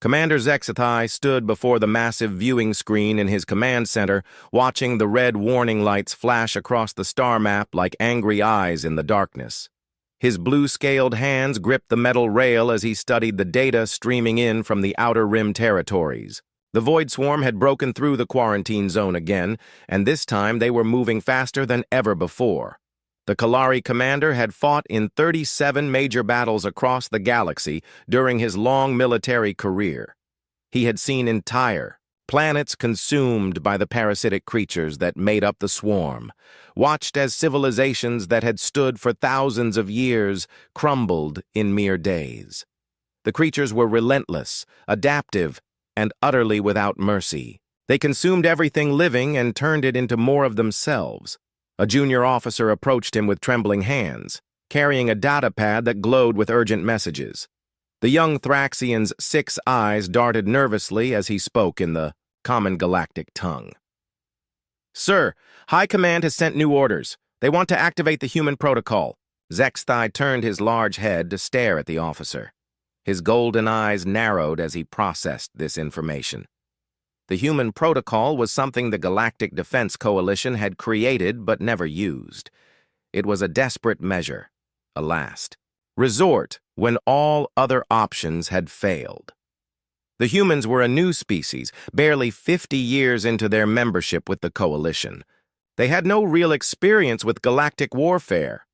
Commander Zexathai stood before the massive viewing screen in his command center, watching the red warning lights flash across the star map like angry eyes in the darkness. His blue-scaled hands gripped the metal rail as he studied the data streaming in from the Outer Rim territories. The Void Swarm had broken through the quarantine zone again, and this time they were moving faster than ever before. The Kalari commander had fought in 37 major battles across the galaxy during his long military career. He had seen entire planets consumed by the parasitic creatures that made up the swarm, watched as civilizations that had stood for thousands of years crumbled in mere days. The creatures were relentless, adaptive, and utterly without mercy. They consumed everything living and turned it into more of themselves. A junior officer approached him with trembling hands, carrying a data pad that glowed with urgent messages. The young Thraxian's 6 eyes darted nervously as he spoke in the common galactic tongue. "Sir, High Command has sent new orders. They want to activate the human protocol." Zexthai turned his large head to stare at the officer. His golden eyes narrowed as he processed this information. The human protocol was something the Galactic Defense Coalition had created but never used. It was a desperate measure, a last resort when all other options had failed. The humans were a new species, barely 50 years into their membership with the Coalition. They had no real experience with galactic warfare.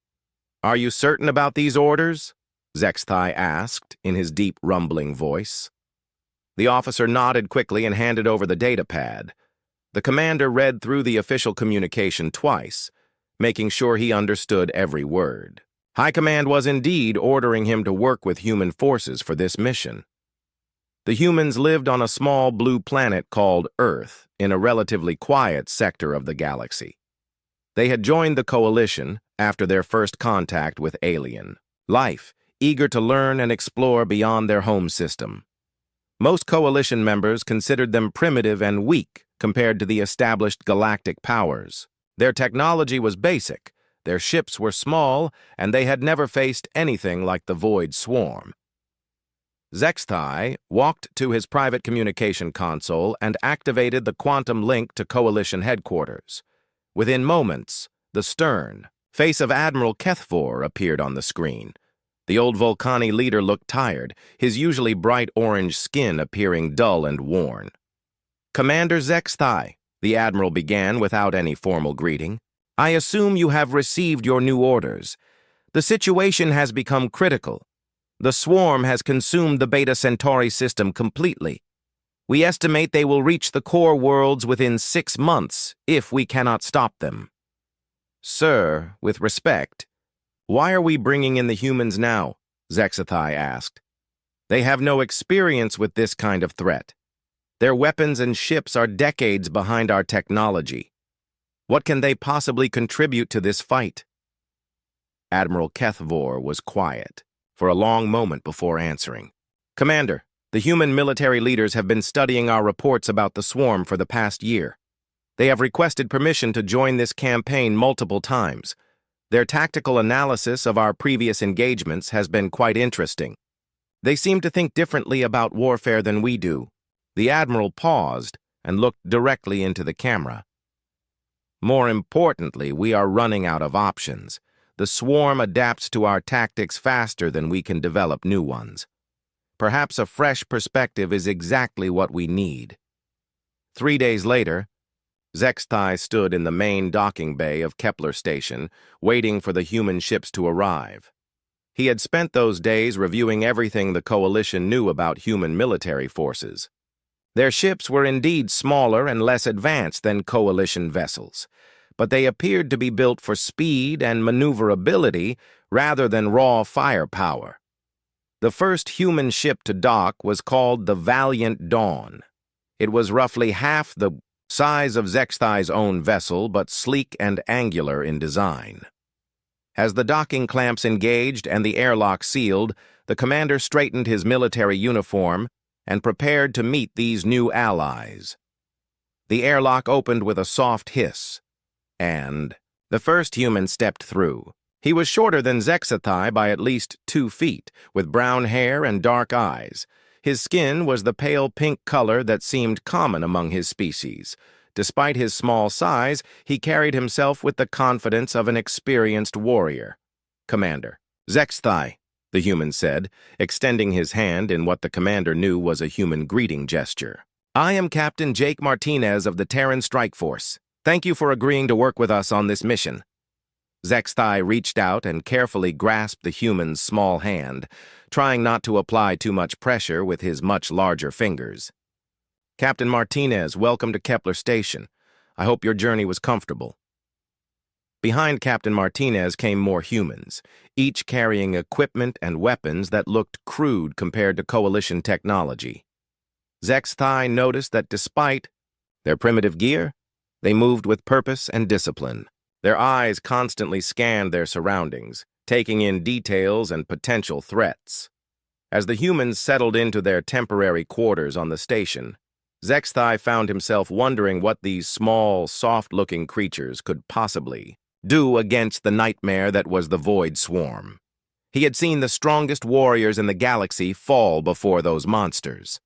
"Are you certain about these orders?" Zexthai asked in his deep, rumbling voice. The officer nodded quickly and handed over the data pad. The commander read through the official communication twice, making sure he understood every word. High Command was indeed ordering him to work with human forces for this mission. The humans lived on a small blue planet called Earth in a relatively quiet sector of the galaxy. They had joined the Coalition after their first contact with alien life, eager to learn and explore beyond their home system. Most Coalition members considered them primitive and weak compared to the established galactic powers. Their technology was basic, their ships were small, and they had never faced anything like the Void Swarm. Zexthai walked to his private communication console and activated the quantum link to Coalition headquarters. Within moments, the stern face of Admiral Kethvor appeared on the screen. The old Vulcani leader looked tired, his usually bright orange skin appearing dull and worn. "Commander Zexthai," the Admiral began without any formal greeting, "I assume you have received your new orders. The situation has become critical. The swarm has consumed the Beta Centauri system completely. We estimate they will reach the core worlds within 6 months if we cannot stop them." "Sir, with respect, why are we bringing in the humans now?" Zexathai asked. "They have no experience with this kind of threat. Their weapons and ships are decades behind our technology. What can they possibly contribute to this fight?" Admiral Kethvor was quiet for a long moment before answering. "Commander, the human military leaders have been studying our reports about the swarm for the past year. They have requested permission to join this campaign multiple times. Their tactical analysis of our previous engagements has been quite interesting. They seem to think differently about warfare than we do." The Admiral paused and looked directly into the camera. "More importantly, we are running out of options. The swarm adapts to our tactics faster than we can develop new ones. Perhaps a fresh perspective is exactly what we need." 3 days later, Zexthai stood in the main docking bay of Kepler Station, waiting for the human ships to arrive. He had spent those days reviewing everything the Coalition knew about human military forces. Their ships were indeed smaller and less advanced than Coalition vessels, but they appeared to be built for speed and maneuverability rather than raw firepower. The first human ship to dock was called the Valiant Dawn. It was roughly half the size of Zexthai's own vessel, but sleek and angular in design. As the docking clamps engaged and the airlock sealed, the commander straightened his military uniform and prepared to meet these new allies. The airlock opened with a soft hiss, and the first human stepped through. He was shorter than Zexathai by at least 2 feet, with brown hair and dark eyes. His skin was the pale pink color that seemed common among his species. Despite his small size, he carried himself with the confidence of an experienced warrior. "Commander." "Zexthai," the human said, extending his hand in what the commander knew was a human greeting gesture. "I am Captain Jake Martinez of the Terran Strike Force. Thank you for agreeing to work with us on this mission." Zexthai reached out and carefully grasped the human's small hand, trying not to apply too much pressure with his much larger fingers. "Captain Martinez, welcome to Kepler Station. I hope your journey was comfortable." Behind Captain Martinez came more humans, each carrying equipment and weapons that looked crude compared to Coalition technology. Zexthai noticed that despite their primitive gear, they moved with purpose and discipline. Their eyes constantly scanned their surroundings, taking in details and potential threats. As the humans settled into their temporary quarters on the station, Zexthai found himself wondering what these small, soft-looking creatures could possibly do against the nightmare that was the Void Swarm. He had seen the strongest warriors in the galaxy fall before those monsters.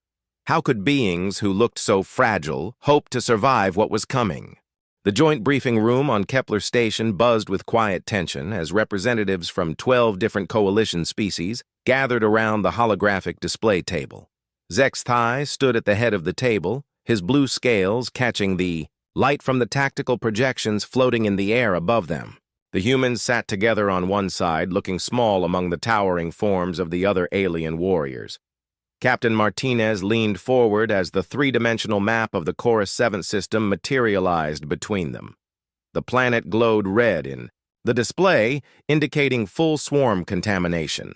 How could beings who looked so fragile hope to survive what was coming? The joint briefing room on Kepler Station buzzed with quiet tension as representatives from 12 different Coalition species gathered around the holographic display table. Zexthai stood at the head of the table, his blue scales catching the light from the tactical projections floating in the air above them. The humans sat together on one side, looking small among the towering forms of the other alien warriors. Captain Martinez leaned forward as the three-dimensional map of the Chorus 7 system materialized between them. The planet glowed red in the display, indicating full swarm contamination.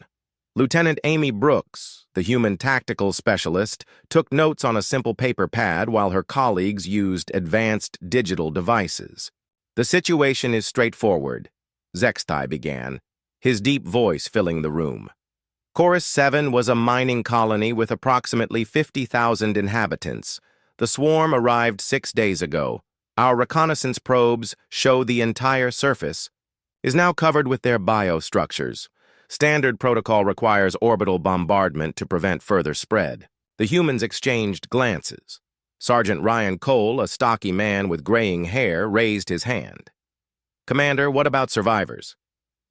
Lieutenant Amy Brooks, the human tactical specialist, took notes on a simple paper pad while her colleagues used advanced digital devices. "The situation is straightforward," Zexthai began, his deep voice filling the room. Chorus 7 was a mining colony with approximately 50,000 inhabitants. The swarm arrived 6 days ago. Our reconnaissance probes show the entire surface is now covered with their biostructures. Standard protocol requires orbital bombardment to prevent further spread. The humans exchanged glances. Sergeant Ryan Cole, a stocky man with graying hair, raised his hand. "Commander, what about survivors?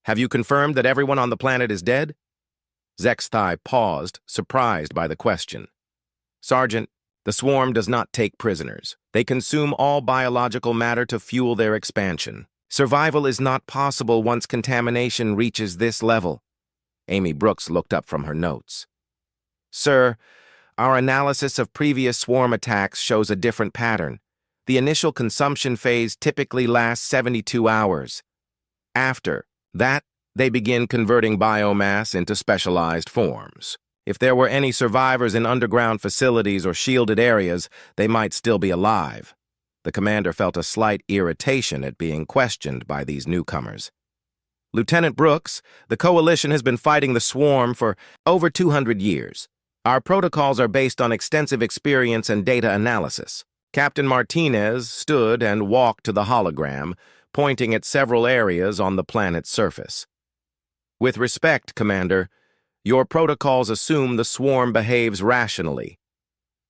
Have you confirmed that everyone on the planet is dead?" Zexthai paused, surprised by the question. "Sergeant, the swarm does not take prisoners. They consume all biological matter to fuel their expansion. Survival is not possible once contamination reaches this level." Amy Brooks looked up from her notes. "Sir, our analysis of previous swarm attacks shows a different pattern. The initial consumption phase typically lasts 72 hours. After that, they begin converting biomass into specialized forms. If there were any survivors in underground facilities or shielded areas, they might still be alive." The commander felt a slight irritation at being questioned by these newcomers. "Lieutenant Brooks, the Coalition has been fighting the swarm for over 200 years. Our protocols are based on extensive experience and data analysis." Captain Martinez stood and walked to the hologram, pointing at several areas on the planet's surface. "With respect, Commander, your protocols assume the swarm behaves rationally.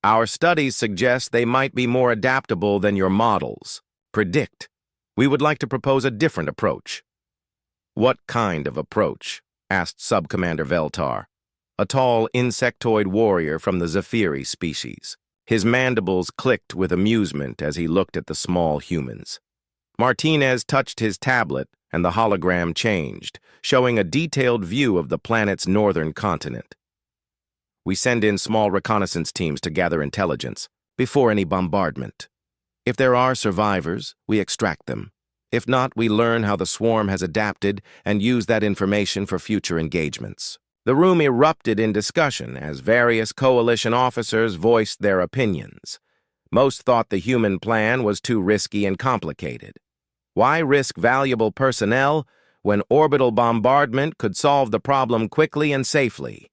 Our studies suggest they might be more adaptable than your models predict. We would like to propose a different approach." "What kind of approach?" asked Subcommander Veltar, a tall insectoid warrior from the Zephyri species. His mandibles clicked with amusement as he looked at the small humans. Martinez touched his tablet, and the hologram changed, showing a detailed view of the planet's northern continent. "We send in small reconnaissance teams to gather intelligence before any bombardment. If there are survivors, we extract them. If not, we learn how the swarm has adapted and use that information for future engagements." The room erupted in discussion as various Coalition officers voiced their opinions. Most thought the human plan was too risky and complicated. Why risk valuable personnel when orbital bombardment could solve the problem quickly and safely?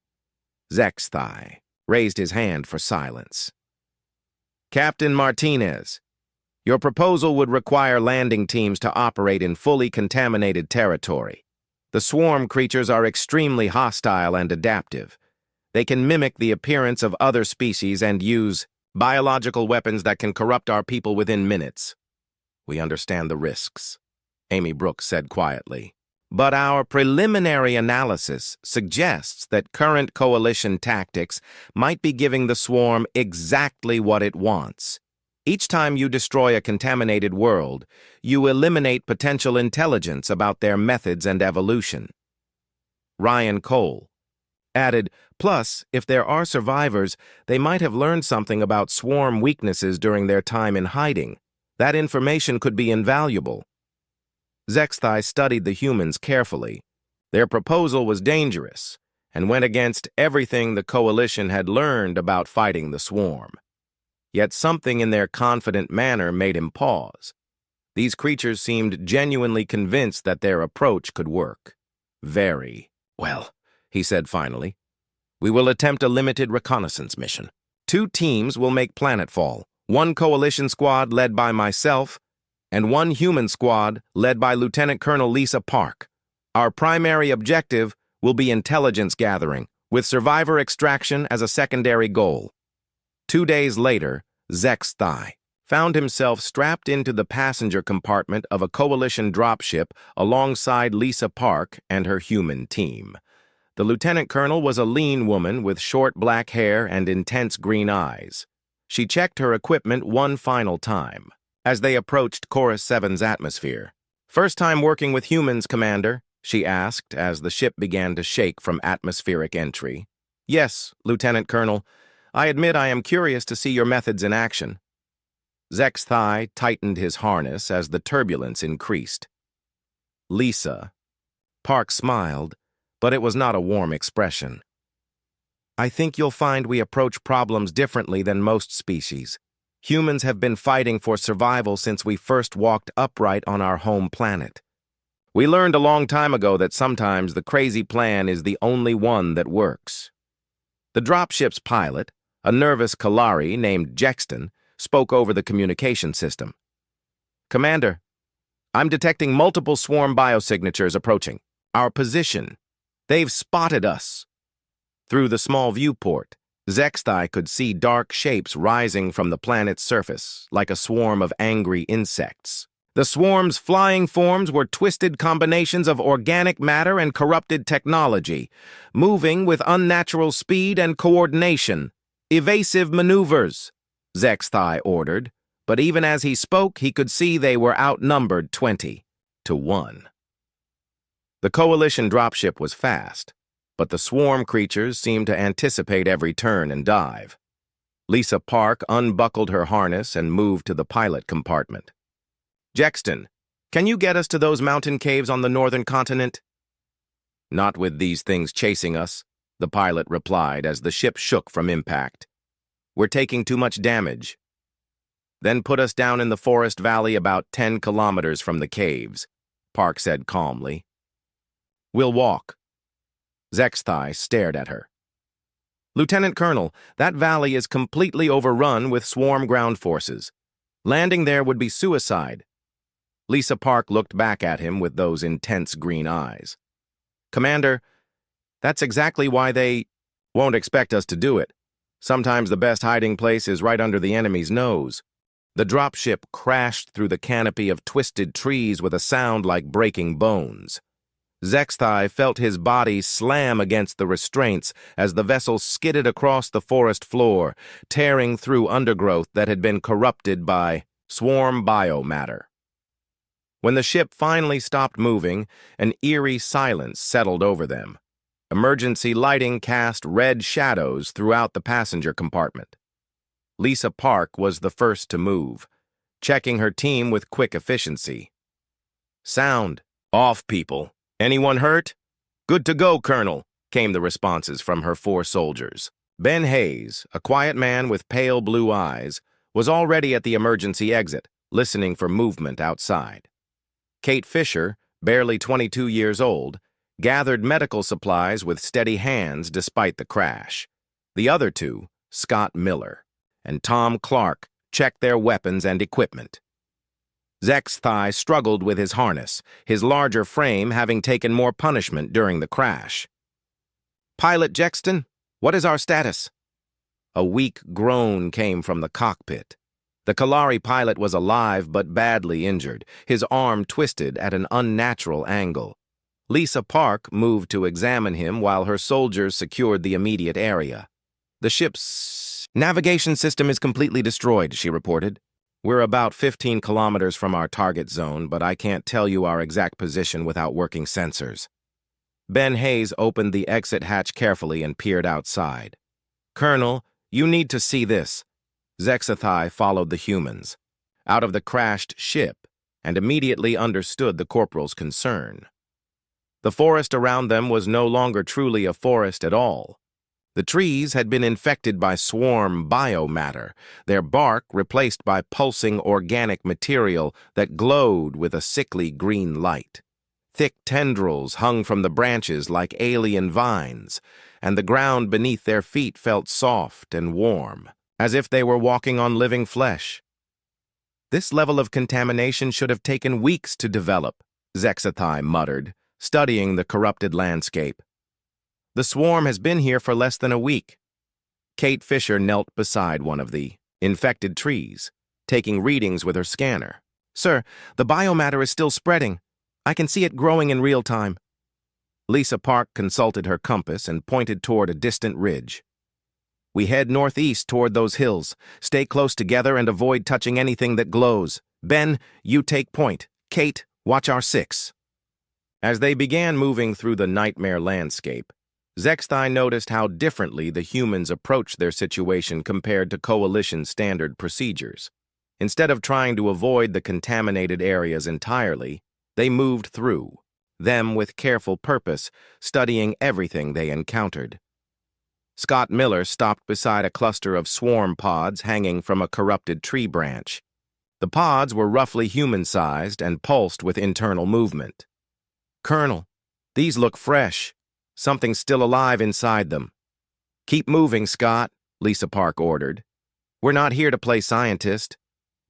Zexthai raised his hand for silence. "Captain Martinez, your proposal would require landing teams to operate in fully contaminated territory. The swarm creatures are extremely hostile and adaptive. They can mimic the appearance of other species and use biological weapons that can corrupt our people within minutes. We understand the risks, Amy Brooks said quietly. But our preliminary analysis suggests that current coalition tactics might be giving the swarm exactly what it wants. Each time you destroy a contaminated world, you eliminate potential intelligence about their methods and evolution. Ryan Cole added, plus, if there are survivors, they might have learned something about swarm weaknesses during their time in hiding. That information could be invaluable. Zexthai studied the humans carefully. Their proposal was dangerous and went against everything the coalition had learned about fighting the swarm. Yet something in their confident manner made him pause. These creatures seemed genuinely convinced that their approach could work. Very well, he said finally. We will attempt a limited reconnaissance mission. 2 teams will make planetfall, 1 coalition squad led by myself, and 1 human squad led by Lieutenant Colonel Lisa Park. Our primary objective will be intelligence gathering, with survivor extraction as a secondary goal. 2 days later, Zexthai found himself strapped into the passenger compartment of a coalition dropship alongside Lisa Park and her human team. The lieutenant colonel was a lean woman with short black hair and intense green eyes. She checked her equipment one final time as they approached Chorus 7's atmosphere. "First time working with humans, Commander?" she asked as the ship began to shake from atmospheric entry. "Yes, Lieutenant Colonel. I admit I am curious to see your methods in action." Zexthai tightened his harness as the turbulence increased. "Lisa." Park smiled, but it was not a warm expression. "I think you'll find we approach problems differently than most species. Humans have been fighting for survival since we first walked upright on our home planet. We learned a long time ago that sometimes the crazy plan is the only one that works." The dropship's pilot, a nervous Kalari named Jexton, spoke over the communication system. "Commander, I'm detecting multiple swarm biosignatures approaching. Our position. They've spotted us." Through the small viewport, Zexthai could see dark shapes rising from the planet's surface, like a swarm of angry insects. The swarm's flying forms were twisted combinations of organic matter and corrupted technology, moving with unnatural speed and coordination. "Evasive maneuvers," Zexthai ordered, but even as he spoke, he could see they were outnumbered 20-1. The coalition dropship was fast, but the swarm creatures seemed to anticipate every turn and dive. Lisa Park unbuckled her harness and moved to the pilot compartment. "Jexton, can you get us to those mountain caves on the northern continent?" "Not with these things chasing us," the pilot replied as the ship shook from impact. "We're taking too much damage." "Then put us down in the forest valley about 10 kilometers from the caves," Park said calmly. "We'll walk." Zexthai stared at her. "Lieutenant Colonel, that valley is completely overrun with swarm ground forces. Landing there would be suicide." Lisa Park looked back at him with those intense green eyes. "Commander, that's exactly why they won't expect us to do it. Sometimes the best hiding place is right under the enemy's nose." The dropship crashed through the canopy of twisted trees with a sound like breaking bones. Zexthai felt his body slam against the restraints as the vessel skidded across the forest floor, tearing through undergrowth that had been corrupted by swarm biomatter. When the ship finally stopped moving, an eerie silence settled over them. Emergency lighting cast red shadows throughout the passenger compartment. Lisa Park was the first to move, checking her team with quick efficiency. "Sound off, people. Anyone hurt?" "Good to go, Colonel," came the responses from her 4 soldiers. Ben Hayes, a quiet man with pale blue eyes, was already at the emergency exit, listening for movement outside. Kate Fisher, barely 22 years old, gathered medical supplies with steady hands despite the crash. The other 2, Scott Miller and Tom Clark, checked their weapons and equipment. Zexthai struggled with his harness, his larger frame having taken more punishment during the crash. "Pilot Jexton, What is our status? A weak groan came from the cockpit. The Kalari pilot was alive but badly injured, his arm twisted at an unnatural angle. Lisa Park moved to examine him while her soldiers secured the immediate area. The ship's navigation system is completely destroyed, she reported. We're about 15 kilometers from our target zone, but I can't tell you our exact position without working sensors. Ben Hayes opened the exit hatch carefully and peered outside. Colonel, you need to see this. Zexathai followed the humans out of the crashed ship and immediately understood the corporal's concern. The forest around them was no longer truly a forest at all. The trees had been infected by swarm biomatter, their bark replaced by pulsing organic material that glowed with a sickly green light. Thick tendrils hung from the branches like alien vines, and the ground beneath their feet felt soft and warm, as if they were walking on living flesh. This level of contamination should have taken weeks to develop, Zexathai muttered, studying the corrupted landscape. The swarm has been here for less than a week. Kate Fisher knelt beside one of the infected trees, taking readings with her scanner. Sir, the biomatter is still spreading. I can see it growing in real time. Lisa Park consulted her compass and pointed toward a distant ridge. We head northeast toward those hills. Stay close together and avoid touching anything that glows. Ben, you take point. Kate, watch our 6. As they began moving through the nightmare landscape, Zexathai noticed how differently the humans approached their situation compared to Coalition standard procedures. Instead of trying to avoid the contaminated areas entirely, they moved through, them with careful purpose, studying everything they encountered. Scott Miller stopped beside a cluster of swarm pods hanging from a corrupted tree branch. The pods were roughly human-sized and pulsed with internal movement. Colonel, these look fresh. Something's still alive inside them. Keep moving, Scott, Lisa Park ordered. We're not here to play scientist.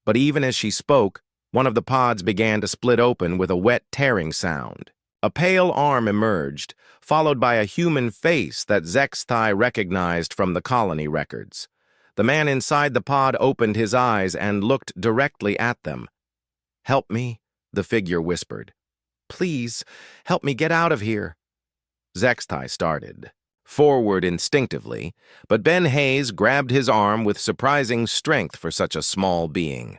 But even as she spoke, one of the pods began to split open with a wet tearing sound. A pale arm emerged, followed by a human face that Zexathai recognized from the colony records. The man inside the pod opened his eyes and looked directly at them. Help me, the figure whispered. Please, help me get out of here. Zexathai started forward instinctively, but Ben Hayes grabbed his arm with surprising strength for such a small being.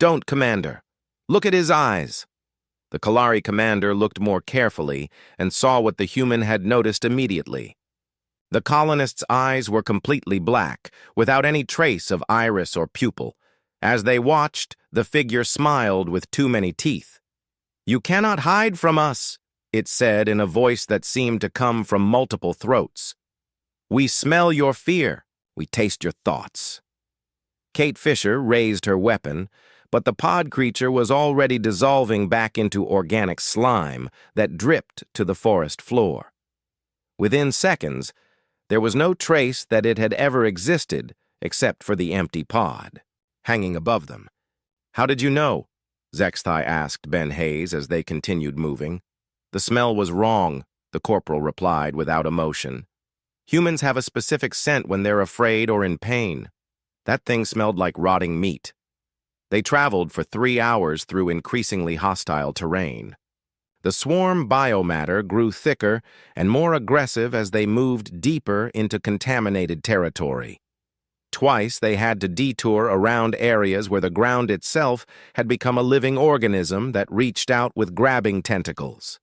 Don't, Commander. Look at his eyes. The Kalari commander looked more carefully and saw what the human had noticed immediately. The colonist's eyes were completely black, without any trace of iris or pupil. As they watched, the figure smiled with too many teeth. You cannot hide from us, it said in a voice that seemed to come from multiple throats. We smell your fear. We taste your thoughts. Kate Fisher raised her weapon, but the pod creature was already dissolving back into organic slime that dripped to the forest floor. Within seconds, there was no trace that it had ever existed except for the empty pod, hanging above them. How did you know? Zexathai asked Ben Hayes as they continued moving. The smell was wrong, the corporal replied without emotion. Humans have a specific scent when they're afraid or in pain. That thing smelled like rotting meat. They traveled for 3 hours through increasingly hostile terrain. The swarm biomatter grew thicker and more aggressive as they moved deeper into contaminated territory. Twice they had to detour around areas where the ground itself had become a living organism that reached out with grabbing tentacles.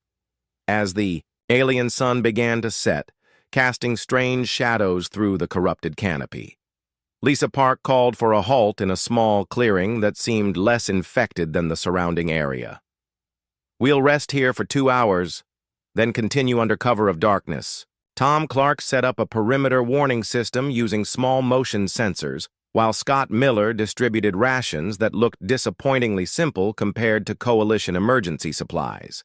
As the alien sun began to set, casting strange shadows through the corrupted canopy, Lisa Park called for a halt in a small clearing that seemed less infected than the surrounding area. We'll rest here for 2 hours, then continue under cover of darkness. Tom Clark set up a perimeter warning system using small motion sensors, while Scott Miller distributed rations that looked disappointingly simple compared to Coalition emergency supplies.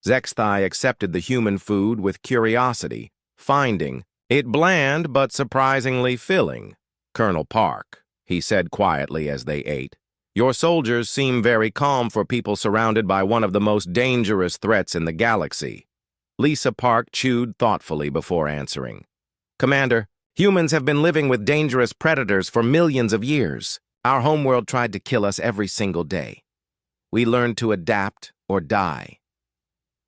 Zexathai accepted the human food with curiosity, finding it bland but surprisingly filling. Colonel Park, he said quietly as they ate, your soldiers seem very calm for people surrounded by one of the most dangerous threats in the galaxy. Lisa Park chewed thoughtfully before answering. Commander, humans have been living with dangerous predators for millions of years. Our homeworld tried to kill us every single day. We learned to adapt or die.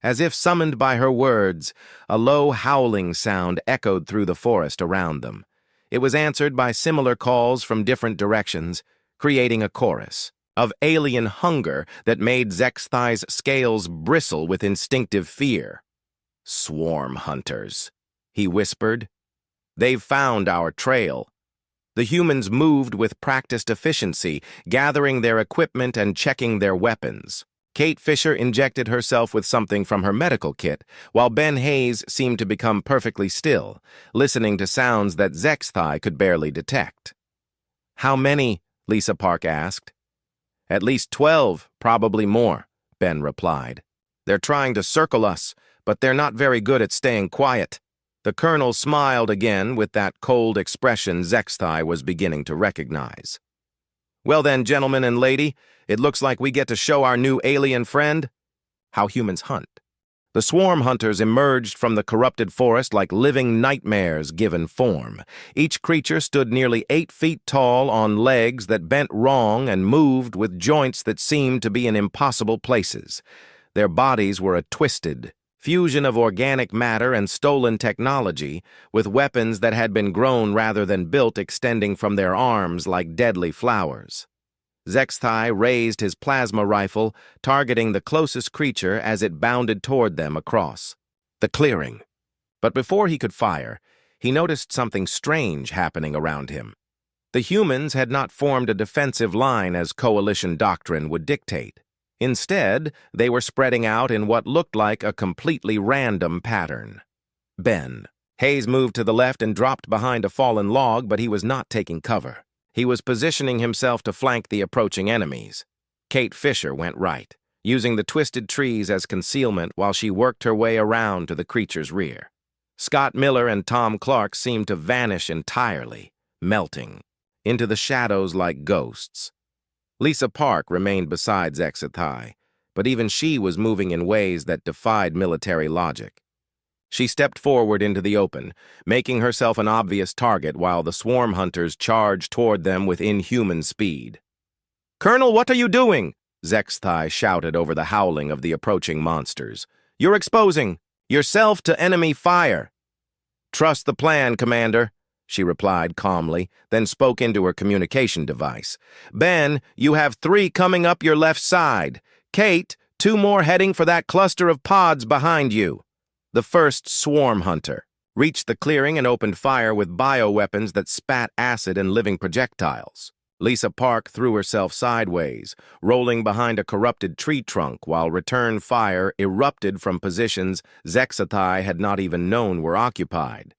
As if summoned by her words, a low howling sound echoed through the forest around them. It was answered by similar calls from different directions, creating a chorus of alien hunger that made Zexthai's scales bristle with instinctive fear. "Swarm hunters," he whispered. "They've found our trail." The humans moved with practiced efficiency, gathering their equipment and checking their weapons. Kate Fisher injected herself with something from her medical kit, while Ben Hayes seemed to become perfectly still, listening to sounds that Zexthai could barely detect. "How many?" Lisa Park asked. "At least 12, probably more," Ben replied. "They're trying to circle us, but they're not very good at staying quiet." The colonel smiled again with that cold expression Zexthai was beginning to recognize. "Well then, gentlemen and lady, it looks like we get to show our new alien friend how humans hunt." The swarm hunters emerged from the corrupted forest like living nightmares given form. Each creature stood nearly 8 feet tall on legs that bent wrong and moved with joints that seemed to be in impossible places. Their bodies were a twisted fusion of organic matter and stolen technology, with weapons that had been grown rather than built extending from their arms like deadly flowers. Zexthai raised his plasma rifle, targeting the closest creature as it bounded toward them across the clearing. But before he could fire, he noticed something strange happening around him. The humans had not formed a defensive line as coalition doctrine would dictate. Instead, they were spreading out in what looked like a completely random pattern. Ben Hayes moved to the left and dropped behind a fallen log, but he was not taking cover. He was positioning himself to flank the approaching enemies. Kate Fisher went right, using the twisted trees as concealment while she worked her way around to the creature's rear. Scott Miller and Tom Clark seemed to vanish entirely, melting into the shadows like ghosts. Lisa Park remained beside Zexthai, but even she was moving in ways that defied military logic. She stepped forward into the open, making herself an obvious target while the swarm hunters charged toward them with inhuman speed. "Colonel, what are you doing?" Zexthai shouted over the howling of the approaching monsters. "You're exposing yourself to enemy fire." "Trust the plan, Commander," she replied calmly, then spoke into her communication device. "Ben, you have 3 coming up your left side. Kate, 2 more heading for that cluster of pods behind you." The first swarm hunter reached the clearing and opened fire with bioweapons that spat acid and living projectiles. Lisa Park threw herself sideways, rolling behind a corrupted tree trunk while return fire erupted from positions Zexthai had not even known were occupied.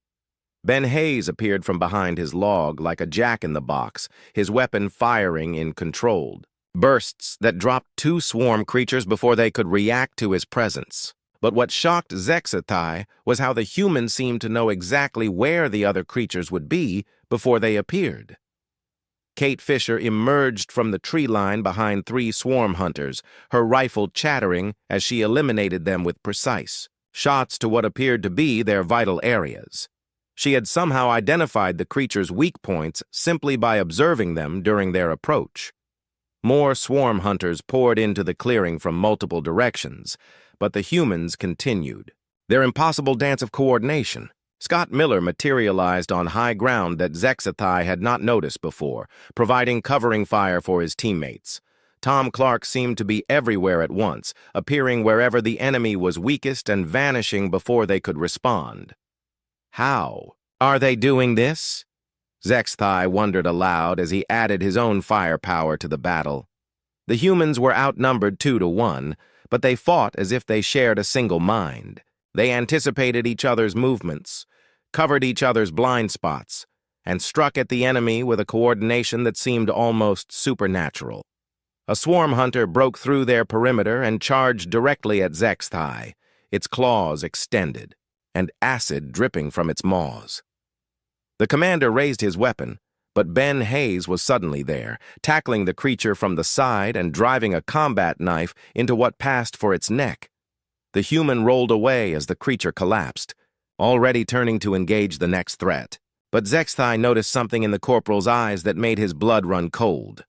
Ben Hayes appeared from behind his log like a jack-in-the-box, his weapon firing in controlled bursts that dropped 2 swarm creatures before they could react to his presence. But what shocked Zexthai was how the humans seemed to know exactly where the other creatures would be before they appeared. Kate Fisher emerged from the tree line behind 3 swarm hunters, her rifle chattering as she eliminated them with precise shots to what appeared to be their vital areas. She had somehow identified the creature's weak points simply by observing them during their approach. More swarm hunters poured into the clearing from multiple directions, but the humans continued their impossible dance of coordination. Scott Miller materialized on high ground that Zexthai had not noticed before, providing covering fire for his teammates. Tom Clark seemed to be everywhere at once, appearing wherever the enemy was weakest and vanishing before they could respond. How are they doing this? Zexthai wondered aloud as he added his own firepower to the battle. The humans were outnumbered 2 to 1, but they fought as if they shared a single mind. They anticipated each other's movements, covered each other's blind spots, and struck at the enemy with a coordination that seemed almost supernatural. A swarm hunter broke through their perimeter and charged directly at Zexthai, its claws extended, and acid dripping from its maws. The commander raised his weapon, but Ben Hayes was suddenly there, tackling the creature from the side and driving a combat knife into what passed for its neck. The human rolled away as the creature collapsed. already turning to engage the next threat. But Zexthai noticed something in the corporal's eyes that made his blood run cold.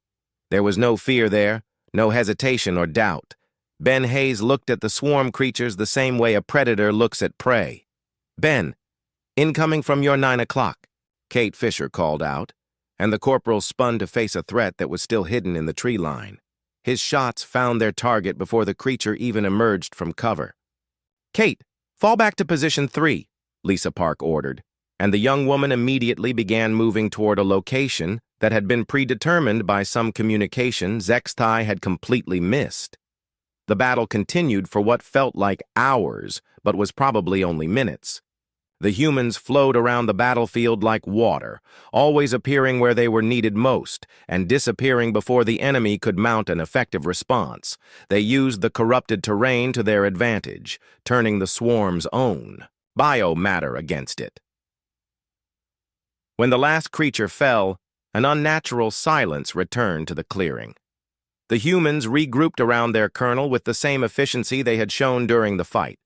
There was no fear there, no hesitation or doubt. Ben Hayes looked at the swarm creatures the same way a predator looks at prey. "Ben, incoming from your 9 o'clock," Kate Fisher called out, and the corporal spun to face a threat that was still hidden in the tree line. His shots found their target before the creature even emerged from cover. "Kate, fall back to position 3, Lisa Park ordered, and the young woman immediately began moving toward a location that had been predetermined by some communication Zexthai had completely missed. The battle continued for what felt like hours, but was probably only minutes. The humans flowed around the battlefield like water, always appearing where they were needed most, and disappearing before the enemy could mount an effective response. They used the corrupted terrain to their advantage, turning the swarm's own biomatter against it. When the last creature fell, an unnatural silence returned to the clearing. The humans regrouped around their colonel with the same efficiency they had shown during the fight.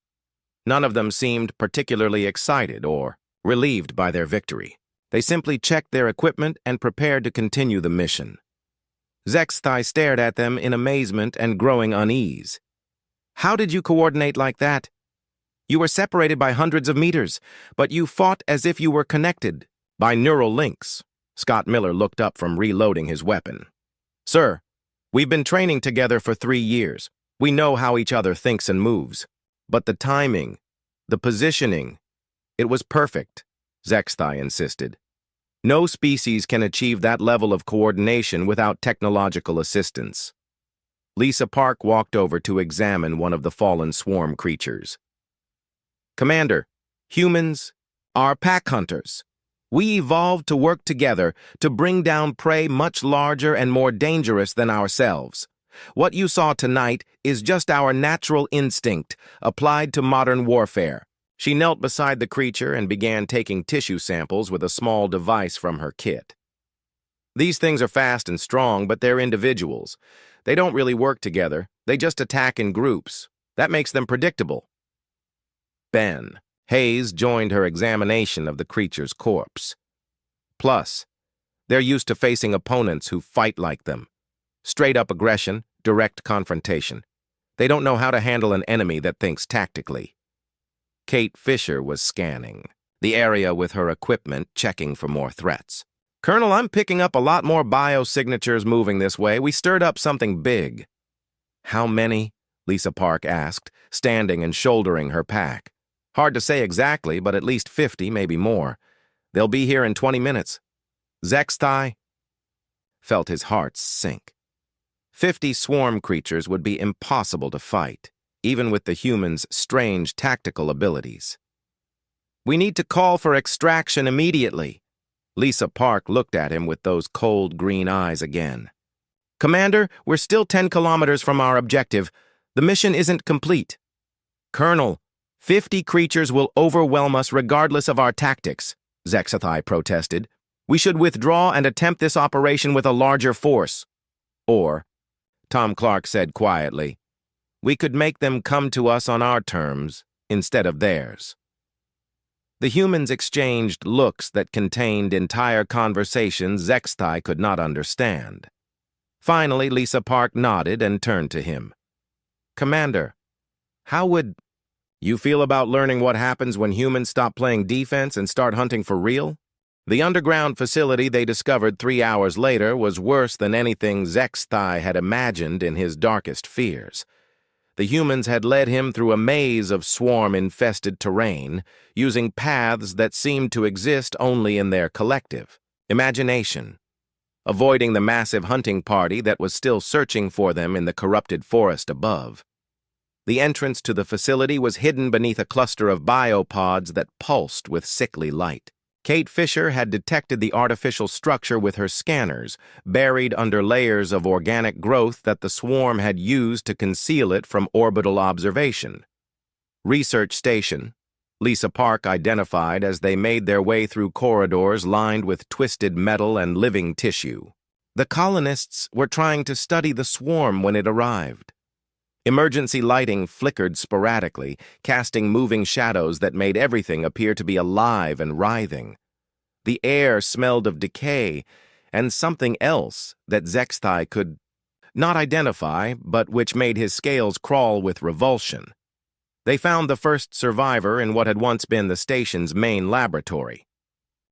None of them seemed particularly excited or relieved by their victory. They simply checked their equipment and prepared to continue the mission. Zexthai stared at them in amazement and growing unease. "How did you coordinate like that? You were separated by hundreds of meters, but you fought as if you were connected." "By neural links." Scott Miller looked up from reloading his weapon. "Sir, we've been training together for 3 years. We know how each other thinks and moves. But the timing, the positioning, it was perfect," Zexthai insisted. "No species can achieve that level of coordination without technological assistance." Lisa Park walked over to examine one of the fallen swarm creatures. "Commander, humans are pack hunters. We evolved to work together to bring down prey much larger and more dangerous than ourselves. What you saw tonight is just our natural instinct applied to modern warfare." She knelt beside the creature and began taking tissue samples with a small device from her kit. "These things are fast and strong, but they're individuals. They don't really work together. They just attack in groups. That makes them predictable." Ben Hayes joined her examination of the creature's corpse. "Plus, they're used to facing opponents who fight like them. Straight-up aggression, direct confrontation. They don't know how to handle an enemy that thinks tactically." Kate Fisher was scanning the area with her equipment, checking for more threats. "Colonel, I'm picking up a lot more biosignatures moving this way. We stirred up something big." "How many?" Lisa Park asked, standing and shouldering her pack. "Hard to say exactly, but at least 50, maybe more. They'll be here in 20 minutes. Zexthai felt his heart sink. 50 swarm creatures would be impossible to fight, even with the humans' strange tactical abilities. "We need to call for extraction immediately." Lisa Park looked at him with those cold green eyes again. "Commander, we're still 10 kilometers from our objective. The mission isn't complete." "Colonel, 50 creatures will overwhelm us regardless of our tactics," Zexthai protested. "We should withdraw and attempt this operation with a larger force. Or," Tom Clark said quietly, "we could make them come to us on our terms instead of theirs." The humans exchanged looks that contained entire conversations Zexthai could not understand. Finally, Lisa Park nodded and turned to him. "Commander, how would you feel about learning what happens when humans stop playing defense and start hunting for real?" The underground facility they discovered 3 hours later was worse than anything Zexthai had imagined in his darkest fears. The humans had led him through a maze of swarm-infested terrain, using paths that seemed to exist only in their collective imagination, avoiding the massive hunting party that was still searching for them in the corrupted forest above. The entrance to the facility was hidden beneath a cluster of biopods that pulsed with sickly light. Kate Fisher had detected the artificial structure with her scanners, buried under layers of organic growth that the swarm had used to conceal it from orbital observation. Research Station, Lisa Park identified as they made their way through corridors lined with twisted metal and living tissue. The colonists were trying to study the swarm when it arrived. Emergency lighting flickered sporadically, casting moving shadows that made everything appear to be alive and writhing. The air smelled of decay and something else that Zexthai could not identify, but which made his scales crawl with revulsion. They found the first survivor in what had once been the station's main laboratory.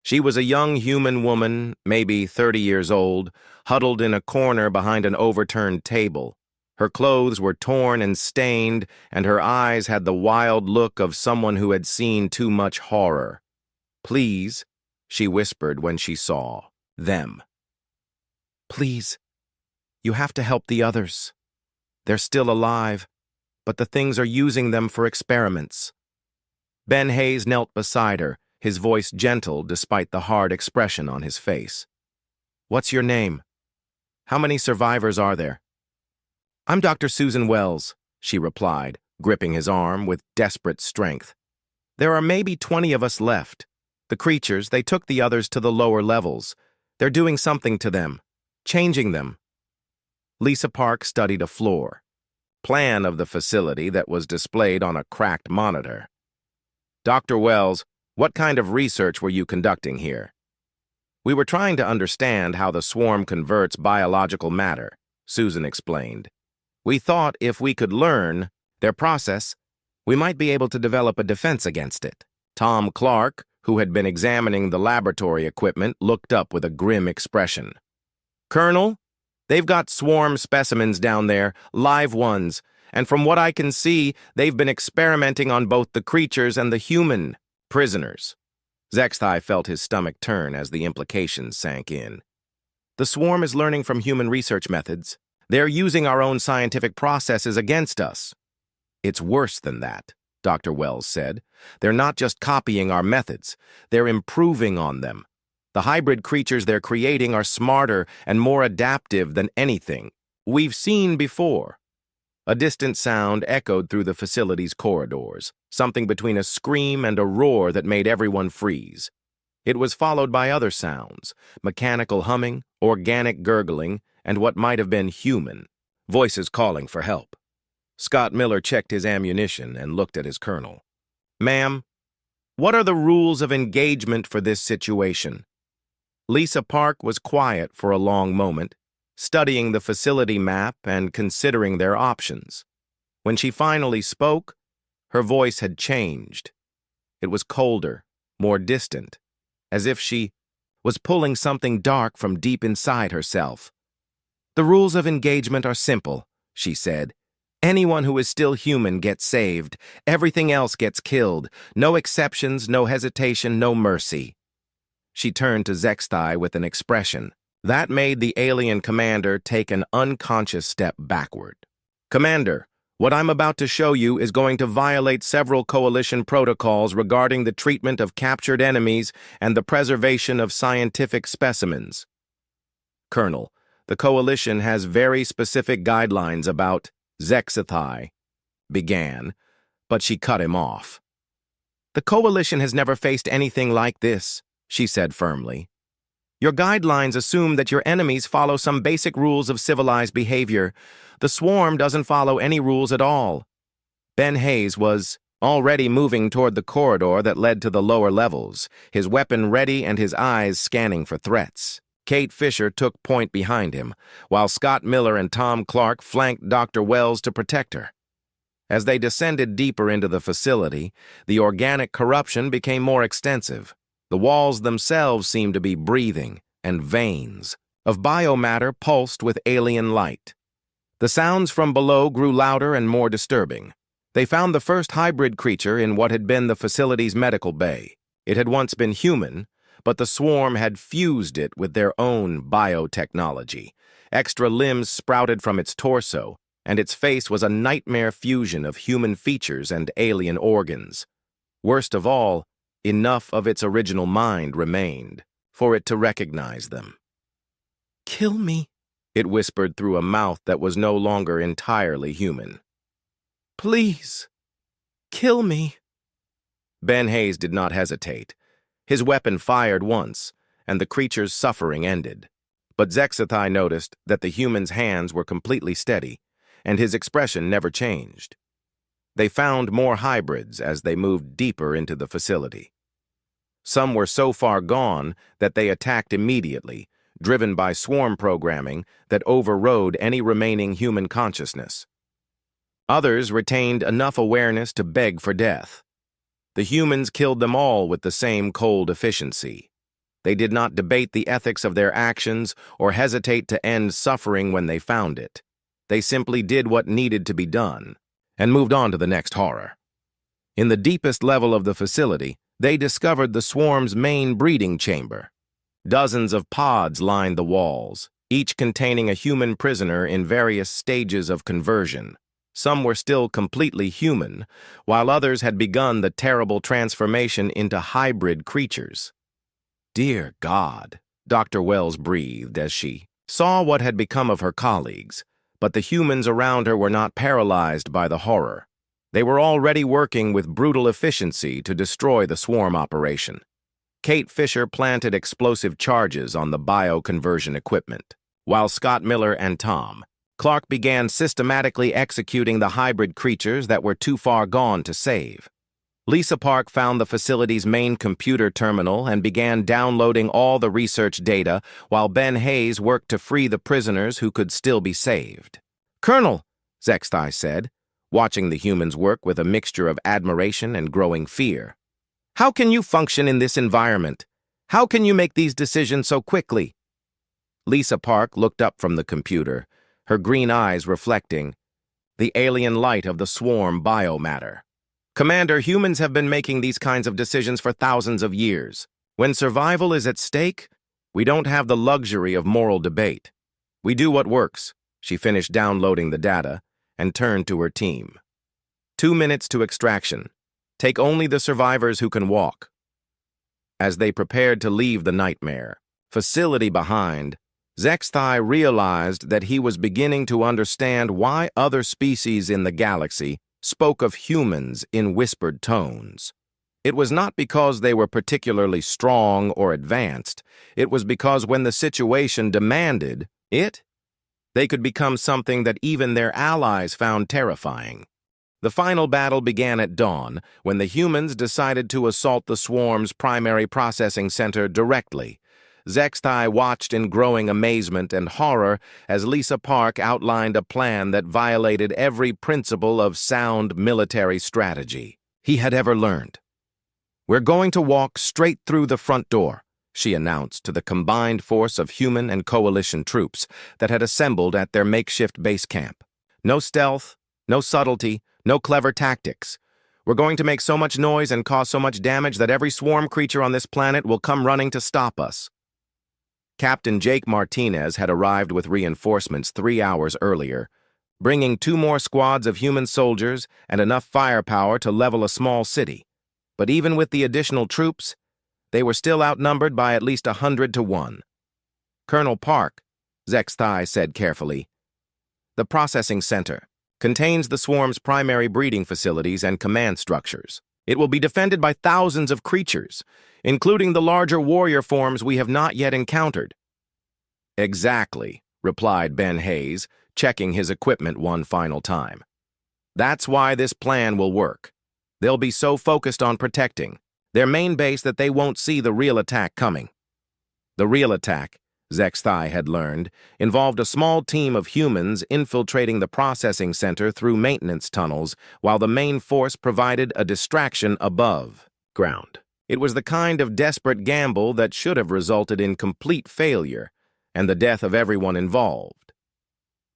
She was a young human woman, maybe 30 years old, huddled in a corner behind an overturned table. Her clothes were torn and stained, and her eyes had the wild look of someone who had seen too much horror. "Please," she whispered when she saw them. "Please, you have to help the others. They're still alive, but the things are using them for experiments." Ben Hayes knelt beside her, his voice gentle despite the hard expression on his face. "What's your name? How many survivors are there?" "I'm Dr. Susan Wells," she replied, gripping his arm with desperate strength. "There are maybe 20 of us left. The creatures, they took the others to the lower levels. They're doing something to them, changing them." Lisa Park studied a floor plan of the facility that was displayed on a cracked monitor. "Dr. Wells, what kind of research were you conducting here?" "We were trying to understand how the swarm converts biological matter," Susan explained. "We thought if we could learn their process, we might be able to develop a defense against it." Tom Clark, who had been examining the laboratory equipment, looked up with a grim expression. "Colonel, they've got swarm specimens down there, live ones, and from what I can see, they've been experimenting on both the creatures and the human prisoners." Zexthai felt his stomach turn as the implications sank in. "The swarm is learning from human research methods. They're using our own scientific processes against us." "It's worse than that," Dr. Wells said. "They're not just copying our methods, they're improving on them. The hybrid creatures they're creating are smarter and more adaptive than anything we've seen before." A distant sound echoed through the facility's corridors, something between a scream and a roar that made everyone freeze. It was followed by other sounds, mechanical humming, organic gurgling, and what might have been human, voices calling for help. Scott Miller checked his ammunition and looked at his colonel. "Ma'am, what are the rules of engagement for this situation?" Lisa Park was quiet for a long moment, studying the facility map and considering their options. When she finally spoke, her voice had changed. It was colder, more distant, as if she was pulling something dark from deep inside herself. "The rules of engagement are simple," she said. "Anyone who is still human gets saved. Everything else gets killed. No exceptions, no hesitation, no mercy." She turned to Zexthai with an expression that made the alien commander take an unconscious step backward. "Commander, what I'm about to show you is going to violate several coalition protocols regarding the treatment of captured enemies and the preservation of scientific specimens." "Colonel, the coalition has very specific guidelines about," Zexthai began, but she cut him off. "The coalition has never faced anything like this," she said firmly. "Your guidelines assume that your enemies follow some basic rules of civilized behavior. The swarm doesn't follow any rules at all." Ben Hayes was already moving toward the corridor that led to the lower levels, his weapon ready and his eyes scanning for threats. Kate Fisher took point behind him, while Scott Miller and Tom Clark flanked Dr. Wells to protect her. As they descended deeper into the facility, the organic corruption became more extensive. The walls themselves seemed to be breathing, and veins of biomatter pulsed with alien light. The sounds from below grew louder and more disturbing. They found the first hybrid creature in what had been the facility's medical bay. It had once been human, but the swarm had fused it with their own biotechnology. Extra limbs sprouted from its torso, and its face was a nightmare fusion of human features and alien organs. Worst of all, enough of its original mind remained for it to recognize them. "Kill me," it whispered through a mouth that was no longer entirely human. "Please, kill me." Ben Hayes did not hesitate. His weapon fired once, and the creature's suffering ended. But Zexthai noticed that the human's hands were completely steady, and his expression never changed. They found more hybrids as they moved deeper into the facility. Some were so far gone that they attacked immediately, driven by swarm programming that overrode any remaining human consciousness. Others retained enough awareness to beg for death. The humans killed them all with the same cold efficiency. They did not debate the ethics of their actions or hesitate to end suffering when they found it. They simply did what needed to be done and moved on to the next horror. In the deepest level of the facility, they discovered the swarm's main breeding chamber. Dozens of pods lined the walls, each containing a human prisoner in various stages of conversion. Some were still completely human, while others had begun the terrible transformation into hybrid creatures. "Dear God," Dr. Wells breathed as she saw what had become of her colleagues, but the humans around her were not paralyzed by the horror. They were already working with brutal efficiency to destroy the swarm operation. Kate Fisher planted explosive charges on the bioconversion equipment, while Scott Miller and Tom Clark began systematically executing the hybrid creatures that were too far gone to save. Lisa Park found the facility's main computer terminal and began downloading all the research data, while Ben Hayes worked to free the prisoners who could still be saved. "Colonel," Zexthai said, watching the humans work with a mixture of admiration and growing fear. "How can you function in this environment? How can you make these decisions so quickly?" Lisa Park looked up from the computer, her green eyes reflecting the alien light of the swarm biomatter. "Commander, humans have been making these kinds of decisions for thousands of years. When survival is at stake, we don't have the luxury of moral debate. We do what works." She finished downloading the data and turned to her team. 2 minutes to extraction. Take only the survivors who can walk." As they prepared to leave the nightmare facility behind, Zexthai realized that he was beginning to understand why other species in the galaxy spoke of humans in whispered tones. It was not because they were particularly strong or advanced. It was because when the situation demanded it, they could become something that even their allies found terrifying. The final battle began at dawn, when the humans decided to assault the swarm's primary processing center directly. Zexthai watched in growing amazement and horror as Lisa Park outlined a plan that violated every principle of sound military strategy he had ever learned. "We're going to walk straight through the front door," she announced to the combined force of human and coalition troops that had assembled at their makeshift base camp. "No stealth, no subtlety, no clever tactics. We're going to make so much noise and cause so much damage that every swarm creature on this planet will come running to stop us." Captain Jake Martinez had arrived with reinforcements 3 hours earlier, bringing 2 more squads of human soldiers and enough firepower to level a small city. But even with the additional troops, they were still outnumbered by at least 100 to 1. "Colonel Park," Zexthai said carefully, "the processing center contains the swarm's primary breeding facilities and command structures. It will be defended by thousands of creatures, including the larger warrior forms we have not yet encountered." "Exactly," replied Ben Hayes, checking his equipment one final time. "That's why this plan will work. They'll be so focused on protecting their main base that they won't see the real attack coming." The real attack, Zexthai had learned, involved a small team of humans infiltrating the processing center through maintenance tunnels, while the main force provided a distraction above ground. It was the kind of desperate gamble that should have resulted in complete failure and the death of everyone involved.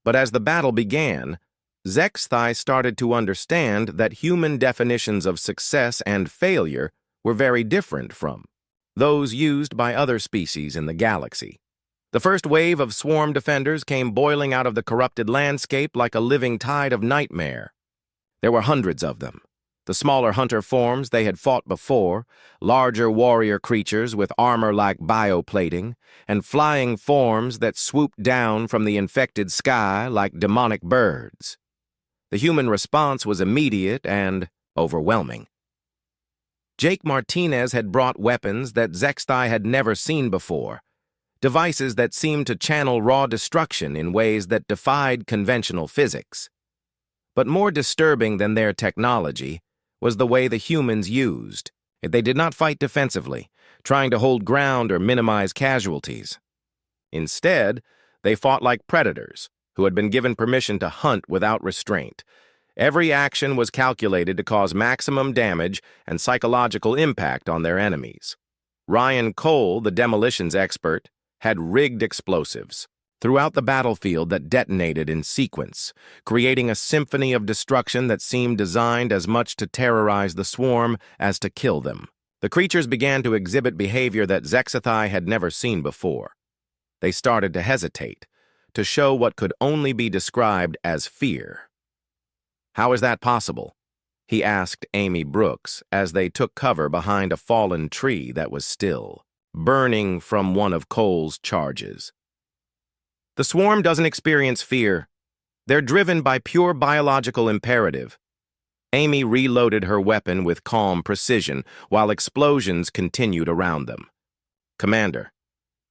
But as the battle began, Zexthai started to understand that human definitions of success and failure were very different from those used by other species in the galaxy. The first wave of swarm defenders came boiling out of the corrupted landscape like a living tide of nightmare. There were hundreds of them. The smaller hunter forms they had fought before, larger warrior creatures with armor like bioplating, and flying forms that swooped down from the infected sky like demonic birds. The human response was immediate and overwhelming. Jake Martinez had brought weapons that Zexthai had never seen before, devices that seemed to channel raw destruction in ways that defied conventional physics. But more disturbing than their technology was the way the humans used. They did not fight defensively, trying to hold ground or minimize casualties. Instead, they fought like predators who had been given permission to hunt without restraint. Every action was calculated to cause maximum damage and psychological impact on their enemies. Ryan Cole, the demolitions expert, had rigged explosives throughout the battlefield that detonated in sequence, creating a symphony of destruction that seemed designed as much to terrorize the swarm as to kill them. The creatures began to exhibit behavior that Zexathai had never seen before. They started to hesitate, to show what could only be described as fear. "How is that possible?" he asked Amy Brooks as they took cover behind a fallen tree that was still, burning from one of Cole's charges. "The swarm doesn't experience fear. They're driven by pure biological imperative." Amy reloaded her weapon with calm precision while explosions continued around them. "Commander,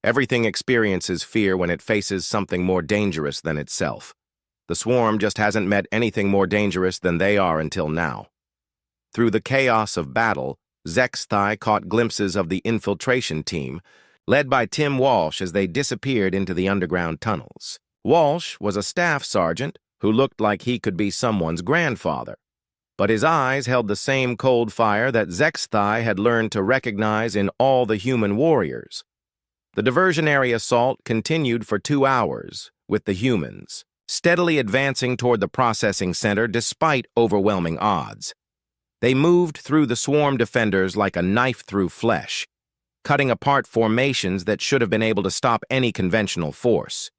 everything experiences fear when it faces something more dangerous than itself. The swarm just hasn't met anything more dangerous than they are until now." Through the chaos of battle, Zexathai caught glimpses of the infiltration team, led by Tim Walsh as they disappeared into the underground tunnels. Walsh was a staff sergeant who looked like he could be someone's grandfather, but his eyes held the same cold fire that Zexathai had learned to recognize in all the human warriors. The diversionary assault continued for 2 hours, with the humans steadily advancing toward the processing center despite overwhelming odds. They moved through the swarm defenders like a knife through flesh, cutting apart formations that should have been able to stop any conventional force.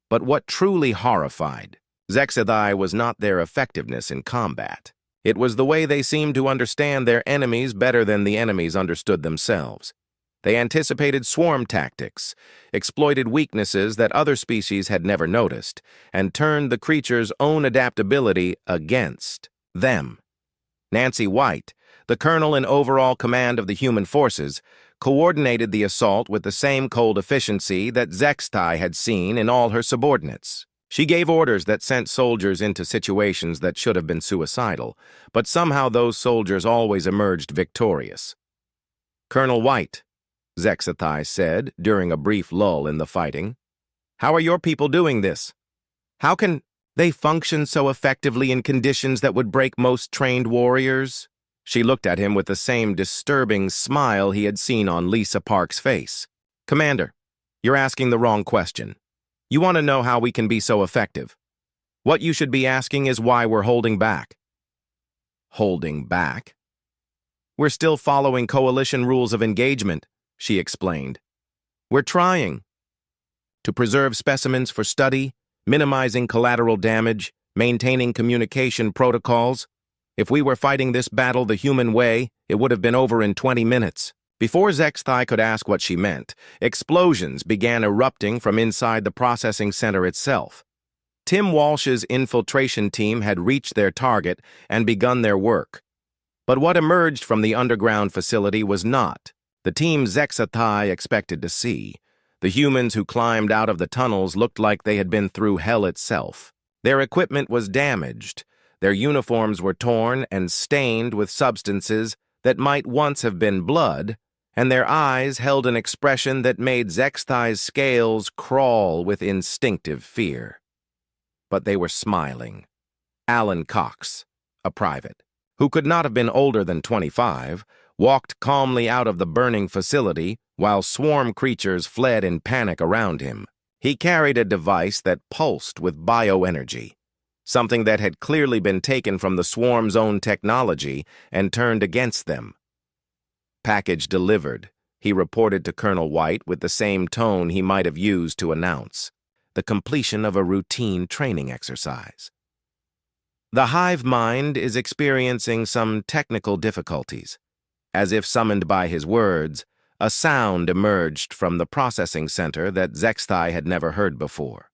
But what truly horrified Zexathai was not their effectiveness in combat. It was the way they seemed to understand their enemies better than the enemies understood themselves. They anticipated swarm tactics, exploited weaknesses that other species had never noticed, and turned the creature's own adaptability against them. Nancy White, the colonel in overall command of the human forces, coordinated the assault with the same cold efficiency that Zexathai had seen in all her subordinates. She gave orders that sent soldiers into situations that should have been suicidal, but somehow those soldiers always emerged victorious. "Colonel White," Zexathai said during a brief lull in the fighting, "how are your people doing this? How can they function so effectively in conditions that would break most trained warriors?" She looked at him with the same disturbing smile he had seen on Lisa Park's face. "Commander, you're asking the wrong question. You want to know how we can be so effective. What you should be asking is why we're holding back." "Holding back?" "We're still following coalition rules of engagement," she explained. "We're trying to preserve specimens for study, minimizing collateral damage, maintaining communication protocols. If we were fighting this battle the human way, it would have been over in 20 minutes. Before Zexathai could ask what she meant, explosions began erupting from inside the processing center itself. Tim Walsh's infiltration team had reached their target and begun their work. But what emerged from the underground facility was not the team Zexathai expected to see. The humans who climbed out of the tunnels looked like they had been through hell itself. Their equipment was damaged. Their uniforms were torn and stained with substances that might once have been blood, and their eyes held an expression that made Zexathai's scales crawl with instinctive fear. But they were smiling. Alan Cox, a private, who could not have been older than 25, walked calmly out of the burning facility while swarm creatures fled in panic around him. He carried a device that pulsed with bioenergy, something that had clearly been taken from the swarm's own technology and turned against them. "Package delivered," he reported to Colonel White with the same tone he might have used to announce the completion of a routine training exercise. "The hive mind is experiencing some technical difficulties." As if summoned by his words, a sound emerged from the processing center that Zexathai had never heard before.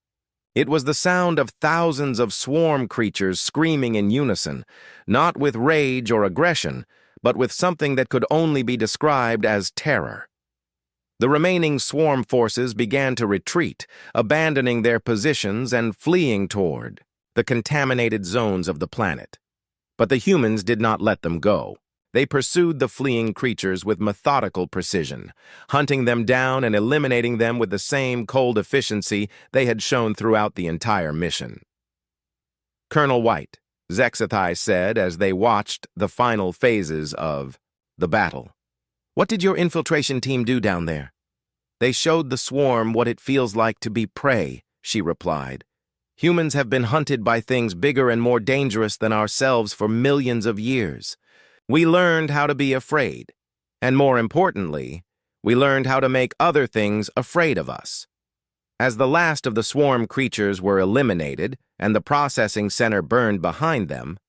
It was the sound of thousands of swarm creatures screaming in unison, not with rage or aggression, but with something that could only be described as terror. The remaining swarm forces began to retreat, abandoning their positions and fleeing toward the contaminated zones of the planet. But the humans did not let them go. They pursued the fleeing creatures with methodical precision, hunting them down and eliminating them with the same cold efficiency they had shown throughout the entire mission. Colonel White, Zexathai said as they watched the final phases of the battle. "What did your infiltration team do down there?" "They showed the swarm what it feels like to be prey," she replied. "Humans have been hunted by things bigger and more dangerous than ourselves for millions of years. We learned how to be afraid, and more importantly, we learned how to make other things afraid of us." As the last of the swarm creatures were eliminated and the processing center burned behind them,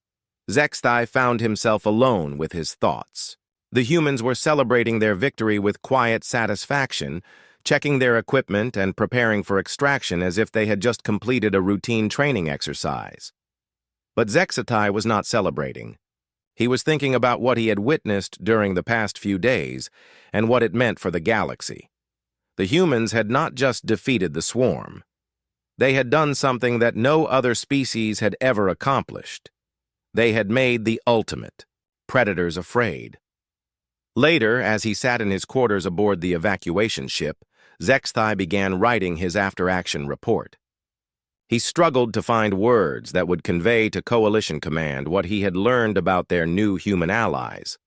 Zexthai found himself alone with his thoughts. The humans were celebrating their victory with quiet satisfaction, checking their equipment and preparing for extraction as if they had just completed a routine training exercise. But Zexathai was not celebrating. He was thinking about what he had witnessed during the past few days and what it meant for the galaxy. The humans had not just defeated the swarm. They had done something that no other species had ever accomplished. They had made the ultimate, predators afraid. Later, as he sat in his quarters aboard the evacuation ship, Zexthai began writing his after-action report. He struggled to find words that would convey to Coalition Command what he had learned about their new human allies.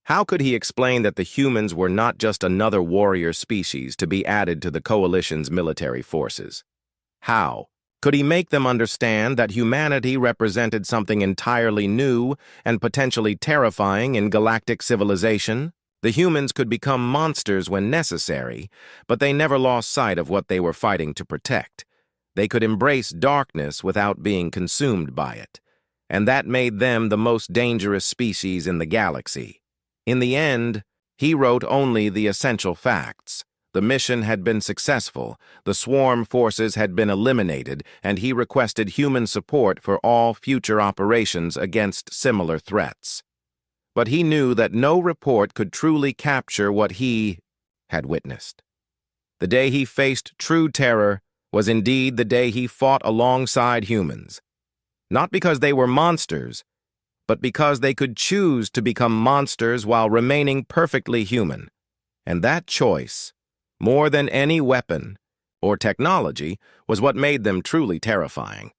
How could he explain that the humans were not just another warrior species to be added to the Coalition's military forces? How could he make them understand that humanity represented something entirely new and potentially terrifying in galactic civilization? The humans could become monsters when necessary, but they never lost sight of what they were fighting to protect. They could embrace darkness without being consumed by it, and that made them the most dangerous species in the galaxy. In the end, he wrote only the essential facts. The mission had been successful, the swarm forces had been eliminated, and he requested human support for all future operations against similar threats. But he knew that no report could truly capture what he had witnessed. The day he faced true terror was indeed the day he fought alongside humans. Not because they were monsters, but because they could choose to become monsters while remaining perfectly human. And that choice, more than any weapon or technology, was what made them truly terrifying.